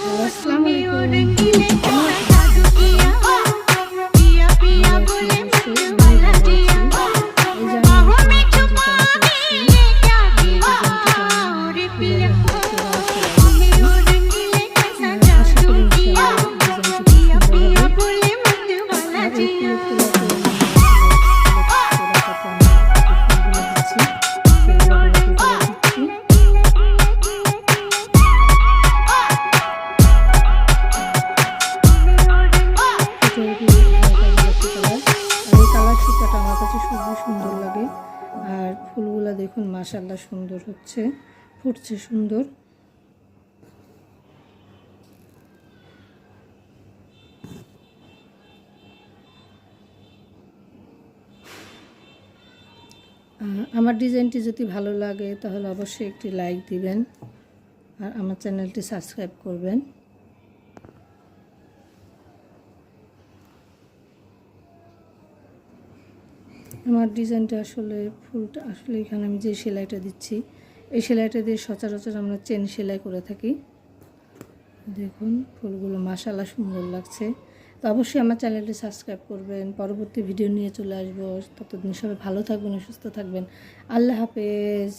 আসসালামু আলাইকুম। কেমন আছেন সবাই? আমি ভালো আছি। এই যে আমি নতুন একটা ডিজাইন করছি। এই ডিজাইনটিতে আমি ফুলের হাতা সেলাই করছি। আশা করি ইনশাআল্লাহ ডিজাইনটি খুব সুন্দর হবে। আর এই ফুলের তোড়াতে আমি আসলে ফুলের তোড়াটাতে আমি যে ফুলগুলো দিচ্ছি সেগুলো গোলাপি কালার দিচ্ছি। হালকা গোলাপি কালার। আর এই কালার সুতাটা আমার কাছে খুবই সুন্দর লাগে। আর ফুলগুলা দেখুন মাশাআল্লাহ সুন্দর হচ্ছে, ফুটছে সুন্দর। আমার ডিজাইনটি যদি ভালো লাগে তাহলে অবশ্যই একটি লাইক দিবেন আর আমার চ্যানেলটি সাবস্ক্রাইব করবেন। আমার ডিজাইনটা আসলে ফুলটা আসলে এখানে আমি যে সেলাইটা দিচ্ছি এই সেলাইটা দিয়ে সচরাচর আমরা চেন সেলাই করে থাকি। দেখুন ফুলগুলো মাশাআল্লাহ সুন্দর লাগছে। তো অবশ্যই আমার চ্যানেলটি সাবস্ক্রাইব করবেন। পরবর্তী ভিডিও নিয়ে চলে আসবো। ততদিন সবাই ভালো থাকবেন, সুস্থ থাকবেন। আল্লাহ হাফেজ।